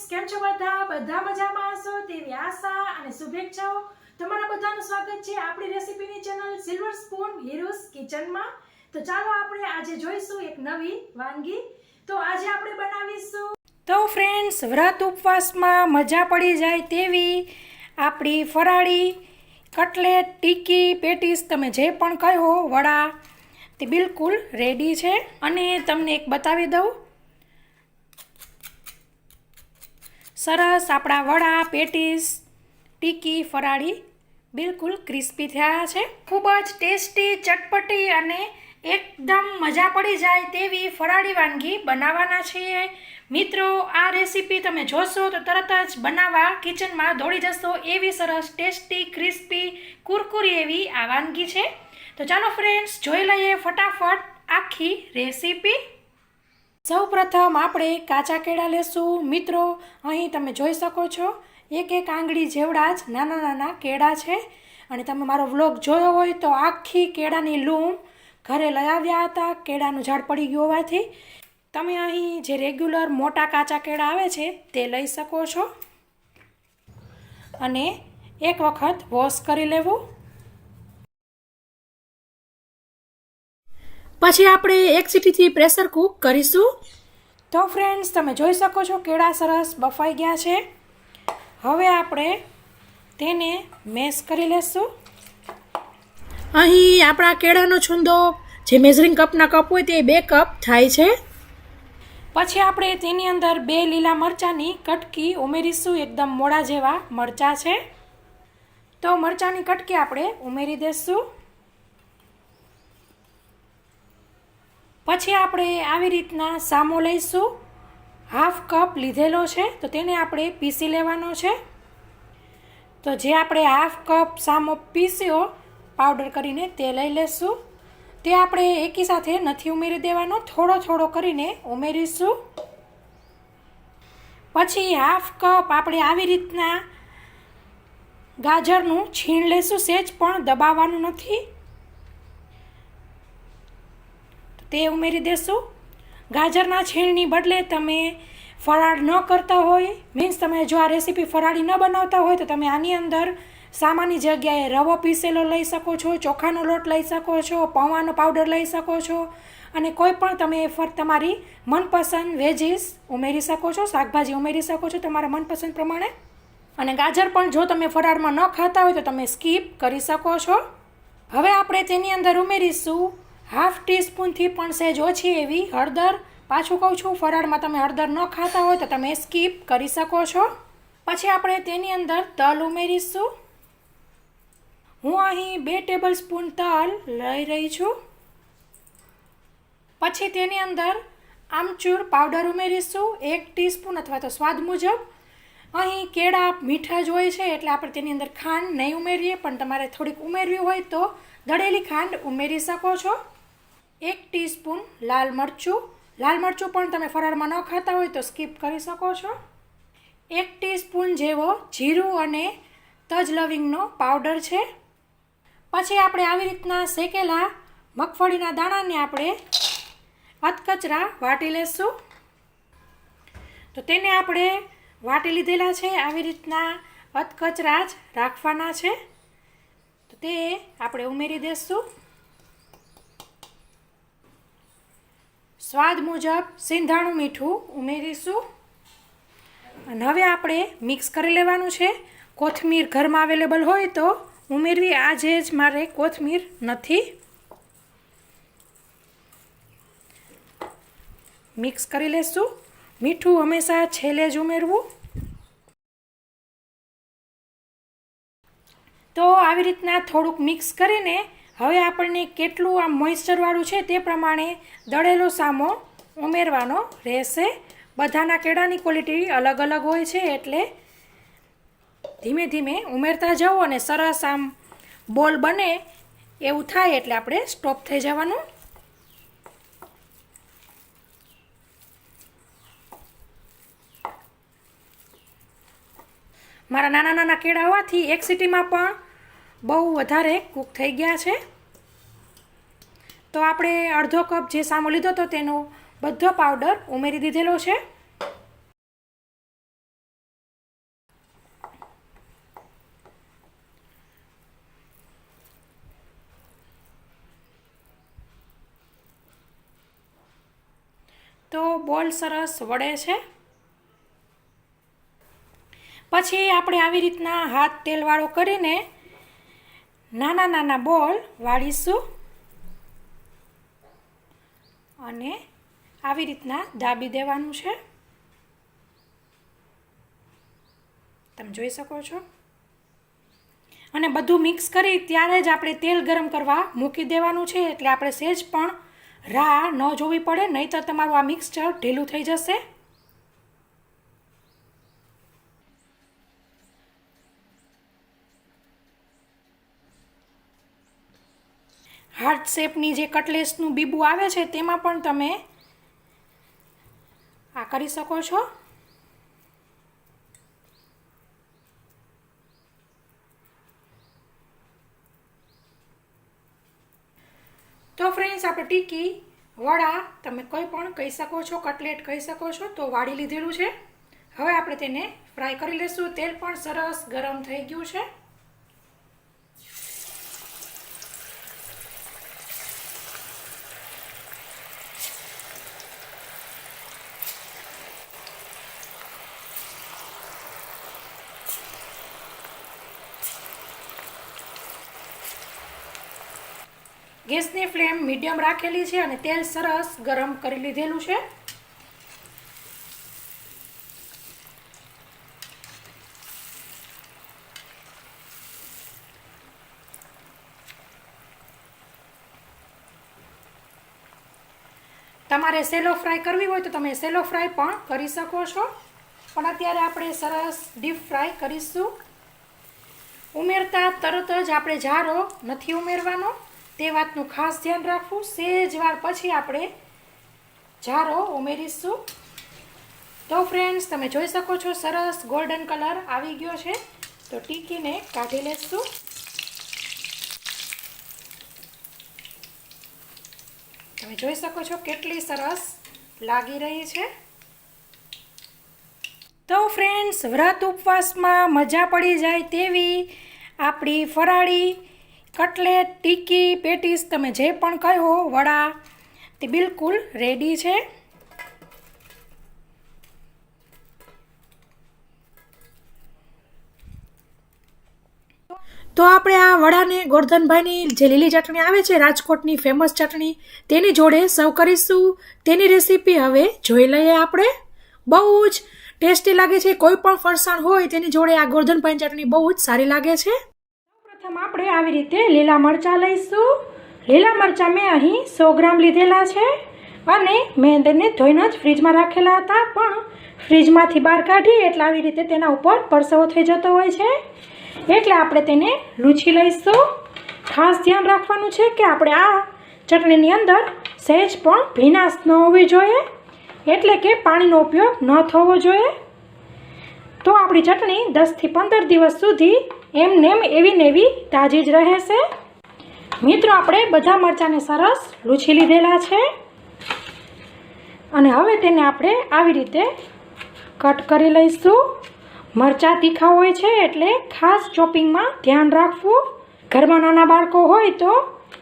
કેમ છો બધા મજામાં હશો તેવી આશા અને શુભેચ્છાઓ। તમારા બધાનું સ્વાગત છે આપણી રેસીપીની ચેનલ સિલ્વર સ્પૂન હીરોઝ કિચનમાં। તો ચાલો આપણે આજે જોઈશું એક નવી વાનગી। તો આજે આપણે બનાવીશું તો ફ્રેન્ડ્સ વ્રત ઉપવાસમાં મજા પડી જાય તેવી આપણી ફરાળી કટલેટ, ટીકી, પેટીસ, તમે જે પણ કહો, વડા, તે બિલકુલ રેડી છે। અને તમને એક બતાવી દઉં, સરસ આપણા વડા, પેટીસ, ટીકી, ફરાળી બિલકુલ ક્રિસ્પી થયા છે। ખૂબ જ ટેસ્ટી, ચટપટી અને એકદમ મજા પડી જાય તેવી ફરાળી વાનગી બનાવવાના છીએ મિત્રો। આ રેસીપી તમે જોશો તો તરત જ બનાવવા કિચનમાં દોડી જશો, એવી સરસ ટેસ્ટી, ક્રિસ્પી, કુરકુરી એવી આ વાનગી છે। તો ચાલો ફ્રેન્ડ્સ, જોઈ લઈએ ફટાફટ આખી રેસીપી। સૌપ્રથમ આપણે કાચા કેળા લેશું મિત્રો। અહીં તમે જોઈ શકો છો, એક આંગળી જેવડા જ નાના નાના કેળા છે। અને તમે મારો વ્લોગ જોયો હોય તો આખી કેળાની લૂમ ઘરે લઈ આવ્યા હતા, કેળાનું ઝાડ પડી ગયું હોવાથી। તમે અહીં જે રેગ્યુલર મોટા કાચા કેળા આવે છે તે લઈ શકો છો અને એક વખત વોશ કરી લેવું। પછી આપણે એક સીટીથી પ્રેશર કૂક કરીશું। તો ફ્રેન્ડ્સ, તમે જોઈ શકો છો કેળા સરસ બફાઈ ગયા છે। હવે આપણે તેને મેશ કરી લેશું। અહીં આપણા કેળાનો છુંદો જે મેઝરિંગ કપના કપ હોય તે 2 કપ થાય છે। પછી આપણે તેની અંદર 2 લીલા મરચાંની કટકી ઉમેરીશું। એકદમ મોડા જેવા મરચાં છે, તો મરચાંની કટકી આપણે ઉમેરી દઈશું। પછી આપણે આવી રીતના સામો લઈશું, 1/2 કપ લીધેલો છે, તો તેને આપણે પીસી લેવાનો છે। તો જે આપણે 1/2 કપ સામો પીસ્યો પાવડર કરીને તે લઈ લેશું। તે આપણે એકી સાથે નથી ઉમેરી દેવાનો, થોડો થોડો કરીને ઉમેરીશું। પછી 1/2 કપ આપણે આવી રીતના ગાજરનું છીણ લઈશું, સહેજ પણ દબાવવાનું નથી, તે ઉમેરી દેશું। ગાજરના છીણની બદલે તમે ફરાળ ન કરતા હોય, મીન્સ તમે જો આ રેસીપી ફરાળી ન બનાવતા હોય તો તમે આની અંદર સામાની જગ્યાએ રવો પીસેલો લઈ શકો છો, ચોખાનો લોટ લઈ શકો છો, પૌવાનો પાવડર લઈ શકો છો, અને કોઈ પણ તમે તમારી મનપસંદ વેજીસ ઉમેરી શકો છો, શાકભાજી ઉમેરી શકો છો તમારા મનપસંદ પ્રમાણે। અને ગાજર પણ જો તમે ફરાળમાં ન ખાતા હોય તો તમે સ્કીપ કરી શકો છો। હવે આપણે તેની અંદર ઉમેરીશું 1/2 ટીસ્પૂનથી પણ સહેજ ઓછી એવી હળદર। પાછું કહું છું, ફરાળમાં તમે હળદર ન ખાતા હોય તો તમે સ્કીપ કરી શકો છો। પછી આપણે તેની અંદર તલ ઉમેરીશું। હું અહીં 2 ટેબલ સ્પૂન તલ લઈ રહી છું। પછી તેની અંદર આમચૂર પાવડર ઉમેરીશું, 1 ટીસ્પૂન અથવા તો સ્વાદ મુજબ। અહીં કેળા મીઠા જ હોય છે એટલે આપણે તેની અંદર ખાંડ નહીં ઉમેરીએ, પણ તમારે થોડીક ઉમેરવી હોય તો દળેલી ખાંડ ઉમેરી શકો છો। 1 ટીસ્પૂન લાલ મરચું પણ તમે ફરાળમાં ન ખાતા હોય તો સ્કીપ કરી શકો છો। 1 ટીસ્પૂન જેવો જીરું અને તજ લવિંગનો પાવડર છે। પછી આપણે આવી રીતના શેકેલા મગફળીના દાણાને આપણે અધકચરા વાટી લેશું। તો તેને આપણે વાટી લીધેલા છે, આવી રીતના અધકચરા જ રાખવાના છે, તો તે આપણે ઉમેરી દઈશું। સ્વાદ મુજબ સિંધાણું મીઠું ઉમેરીશું અને હવે આપણે મિક્સ કરી લેવાનું છે। કોથમીર ઘરમાં અવેલેબલ હોય તો ઉમેરવી, આજે જ મારે કોથમીર નથી। મિક્સ કરી લેશું। મીઠું હંમેશા છેલ્લે જ ઉમેરવું। તો આવી રીતના થોડુંક મિક્સ કરીને હવે આપણને કેટલું આ મોઇસ્ચરવાળું છે તે પ્રમાણે દળેલો સામો ઉમેરવાનો રહેશે। બધાના કેળાની ક્વોલિટી અલગ અલગ હોય છે એટલે ધીમે ધીમે ઉમેરતા જાઓ અને સરસ આમ બોલ બને એવું થાય એટલે આપણે સ્ટોપ થઈ જવાનું। મારા નાના નાના કેળા હોવાથી એક સીટીમાં પણ બહુ વધારે કૂક થઈ ગયા છે। તો આપણે અડધો કપ જે સામો લીધો હતો તેનો બધો પાવડર ઉમેરી દીધેલો છે। તો બોલ સરસ વળે છે. પછી આપણે આવી રીતના હાથ તેલવાળો કરીને નાના નાના બોલ વાળીશું અને આવી રીતના દાબી દેવાનું છે. તમે જોઈ શકો છો. અને બધું મિક્સ કરી ત્યારે જ આપણે તેલ ગરમ કરવા મૂકી દેવાનું છે, એટલે આપણે સહેજ પણ રાહ ન જોવી પડે, નહીં તો તમારું આ મિક્સચર ઢીલું થઈ જશે. હાર્ટ શેપની જે કટલેસનું બીબું આવે છે તેમાં પણ તમે આ કરી શકો છો. તો ફ્રેન્ડ્સ, આપણે ટીકી, વડા તમે કોઈ પણ કહી શકો છો, કટલેટ કહી શકો છો, તો વાળી લીધેલું છે. હવે આપણે તેને ફ્રાય કરી લઈશું. તેલ પણ સરસ ગરમ થઈ ગયું છે. ગેસની ફ્લેમ મીડિયમ રાખેલી છે અને તેલ સરસ ગરમ કરી લીધેલું છે. તમારે સેલો ફ્રાય કરવી હોય તો તમે સેલો ફ્રાય પણ કરી શકો છો, પણ અત્યારે આપણે સરસ ડીપ ફ્રાય કરીશું. ઉમેરતા તરત જ આપણે જારો નથી ઉમેરવાનો, તે વાતનું ખાસ ધ્યાન રાખવું. સહેજ વાર પછી આપણે જારો ઉમેરીશું. તો ફ્રેન્ડ્સ, તમે જોઈ શકો છો સરસ ગોલ્ડન કલર આવી ગયો છે. તો ટીકીને કાઢી લેશું. તમે જોઈ શકો છો કેટલી સરસ લાગી રહી છે. તો ફ્રેન્ડ્સ, વ્રત ઉપવાસમાં મજા પડી જાય તેવી આપણી ફરાળી કટલેટ, ટીકી, પેટીસ, તમે જે પણ કહો, વડા, તે બિલકુલ રેડી છે. તો આપણે આ વડાને ગોરધનભાઈની જે લીલી ચટણી આવે છે, રાજકોટની ફેમસ ચટણી, તેની જોડે સર્વ કરીશું. તેની રેસીપી હવે જોઈ લઈએ આપણે. બહુ જ ટેસ્ટી લાગે છે. કોઈ પણ ફરસાણ હોય તેની જોડે આ ગોરધનભાઈની ચટણી બહુ જ સારી લાગે છે. પ્રથમ આપણે આવી રીતે લીલા મરચાં લઈશું. લીલા મરચાં મેં અહીં 100 ગ્રામ લીધેલા છે અને મેં તેને ધોઈને જ ફ્રીજમાં રાખેલા હતા, પણ ફ્રીજમાંથી બહાર કાઢી એટલે આવી રીતે તેના ઉપર પરસેવો થઈ જતો હોય છે, એટલે આપણે તેને લૂછી લઈશું. ખાસ ધ્યાન રાખવાનું છે કે આપણે આ ચટણીની અંદર સહેજ પણ ભીનાશ ન હોવી જોઈએ, એટલે કે પાણીનો ઉપયોગ ન થવો જોઈએ. તો આપણી ચટણી 10 થી 15 દિવસ સુધી એમનેમ એવી ને એવી તાજી જ રહેશે. મિત્રો, આપણે બધા મરચાંને સરસ લૂછી લીધેલા છે અને હવે તેને આપણે આવી રીતે કટ કરી લઈશું. મરચાં તીખા હોય છે એટલે ખાસ ચોપિંગમાં ધ્યાન રાખવું. ઘરમાં નાના બાળકો હોય તો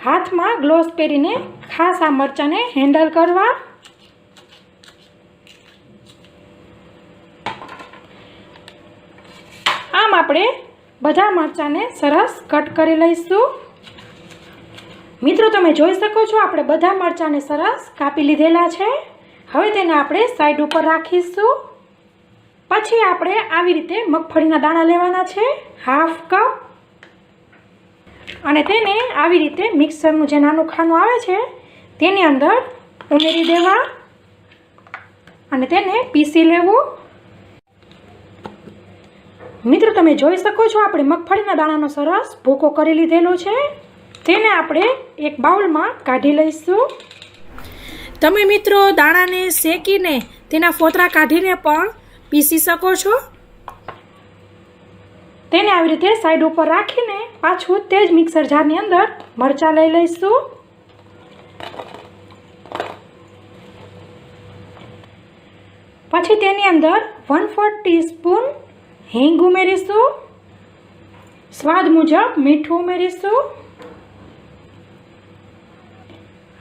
હાથમાં ગ્લોવ્સ પહેરીને ખાસ આ મરચાંને હેન્ડલ કરવા. આમ આપણે બધા મરચાંને સરસ કટ કરી લઈશું. મિત્રો, તમે જોઈ શકો છો આપણે બધા મરચાંને સરસ કાપી લીધેલા છે. હવે તેને આપણે સાઈડ ઉપર રાખીશું. પછી આપણે આવી રીતે મગફળીના દાણા લેવાના છે, 1/2 કપ, અને તેને આવી રીતે મિક્સરનું જે નાનું ખાનું આવે છે તેની અંદર ઉમેરી દેવા અને તેને પીસી લેવું. મિત્રો, તમે જોઈ શકો છો આપણે મગફળીના દાણાનો સરસ ભૂકો કરી લીધેલો છે. તેને આપણે એક બાઉલમાં કાઢી લઈશું. તમે મિત્રો દાણાને શેકીને તેના ફોતરા કાઢીને પણ પીસી શકો છો. તેને આવી રીતે સાઈડ ઉપર રાખીને પાછું તે જ મિક્સર જારની અંદર મરચાં લઈ લઈશું. પછી તેની અંદર 1/4 ટીસ્પૂન હિંગ ઉમેરીશું. સ્વાદ મુજબ મીઠું ઉમેરીશું.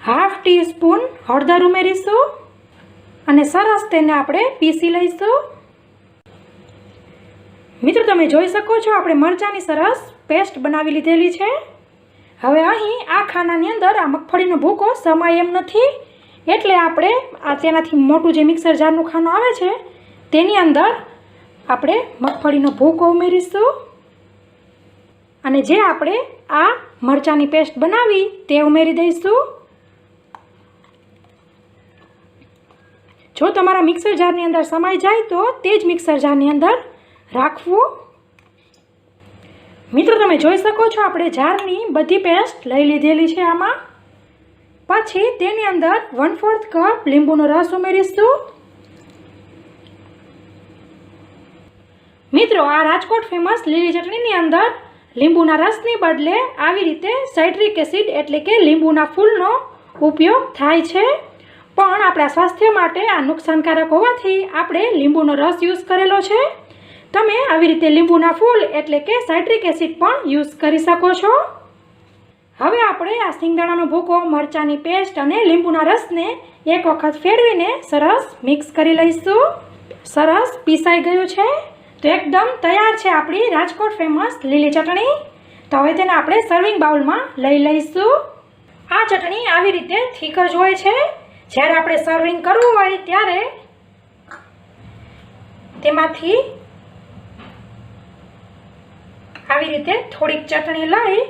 1/2 ટીસ્પૂન હળદર ઉમેરીશું અને સરસ તેને આપણે પીસી લઈશું. મિત્રો તમે જોઈ શકો છો આપણે મરચાંની સરસ પેસ્ટ બનાવી લીધેલી છે. હવે અહીં આ ખાનાની અંદર આ મગફળીનો ભૂકો સમાય એમ નથી, એટલે આપણે આ તેનાથી મોટું જે મિક્સર જારનું ખાનું આવે છે તેની અંદર આપણે મગફળીનો ભૂકો ઉમેરીશું અને જે આપણે આ મરચાંની પેસ્ટ બનાવી તે ઉમેરી દઈશું. જો તમારા મિક્સર જારની અંદર સમાઈ જાય તો તે જ મિક્સર જારની અંદર રાખવું. મિત્રો તમે જોઈ શકો છો આપણે જારની બધી પેસ્ટ લઈ લીધેલી છે. આમાં પછી તેની અંદર 1/4 કપ લીંબુનો રસ ઉમેરીશું. મિત્રો આ રાજકોટ ફેમસ લીલી ચટણીની અંદર લીંબુના રસની બદલે આવી રીતે સાઇટ્રિક એસિડ એટલે કે લીંબુના ફૂલનો ઉપયોગ થાય છે, પણ આપણા સ્વાસ્થ્ય માટે આ નુકસાનકારક હોવાથી આપણે લીંબુનો રસ યુઝ કરેલો છે. તમે આવી રીતે લીંબુના ફૂલ એટલે કે સાઇટ્રિક એસિડ પણ યુઝ કરી શકો છો. હવે આપણે આ સિંગદાણાનો ભૂકો, મરચાંની પેસ્ટ અને લીંબુના રસને એક વખત ફેરવીને સરસ મિક્સ કરી લઈશું. સરસ પીસાઈ ગયું છે તો એકદમ તૈયાર છે આપણી રાજકોટ ફેમસ લીલી ચટણી. તો હવે તેને આપણે સર્વિંગ બાઉલમાં લઈ લઈશું. આ ચટણી આવી રીતે થીક જ હોય છે. જ્યારે આપણે સર્વિંગ કરવું હોય ત્યારે તેમાંથી આવી રીતે થોડીક ચટણી લઈ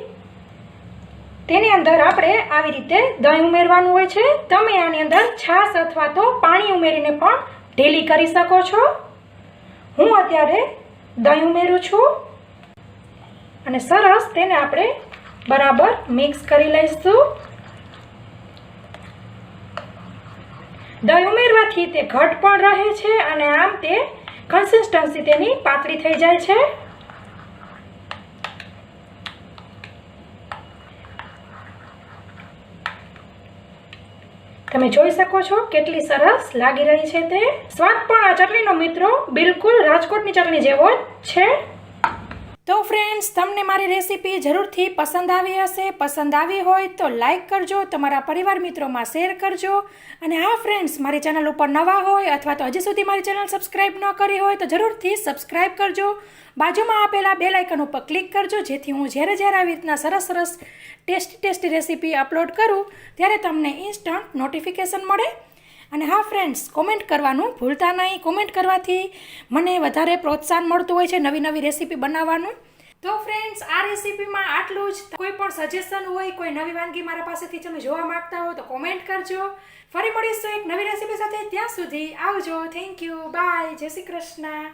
તેની અંદર આપણે આવી રીતે દહીં ઉમેરવાનું હોય છે. તમે આની અંદર છાશ અથવા તો પાણી ઉમેરીને પણ ઢીલી કરી શકો છો. હું અત્યારે દહીં ઉમેરું છું અને સરસ તેને આપણે બરાબર મિક્સ કરી લઈશું. દહીં ઉમેરવાથી તે ઘટ પણ રહે છે અને આમ તે કન્સિસ્ટન્સી તેની પાતળી થઈ જાય છે. તમે જોઈ શકો છો કેટલી સરસ લાગી રહી છે તે. સ્વાદ પણ આ ચટણીનો મિત્રો બિલકુલ રાજકોટની ચટણી જેવો જ છે. તો ફ્રેન્ડ્સ તમને મારી રેસીપી જરૂરથી પસંદ આવી હશે. પસંદ આવી હોય તો લાઈક કરજો, તમારા પરિવાર મિત્રોમાં શેર કરજો. અને હા ફ્રેન્ડ્સ, મારી ચેનલ ઉપર નવા હોય અથવા તો હજી સુધી મારી ચેનલ સબસ્ક્રાઈબ ન કરી હોય તો જરૂરથી સબસ્ક્રાઈબ કરજો. બાજુમાં આપેલા બેલ આઇકન ઉપર ક્લિક કરજો, જેથી હું જ્યારે આવી રીતના સરસ ટેસ્ટી રેસીપી અપલોડ કરું ત્યારે તમને ઇન્સ્ટન્ટ નોટિફિકેશન મળે. અને હા ફ્રેન્ડ્સ, કોમેન્ટ કરવાનું ભૂલતા નહીં. કોમેન્ટ કરવાથી મને વધારે પ્રોત્સાહન મળતું હોય છે નવી રેસીપી બનાવવાનું. તો ફ્રેન્ડ્સ, આ રેસીપીમાં આટલું જ. કોઈ પણ સજેશન હોય, કોઈ નવી વાનગી મારા પાસેથી તમે જોવા માંગતા હો તો કોમેન્ટ કરજો. ફરી મળીશું એક નવી રેસીપી સાથે. ત્યાં સુધી આવજો. Thank you. બાય. જય શ્રી કૃષ્ણ.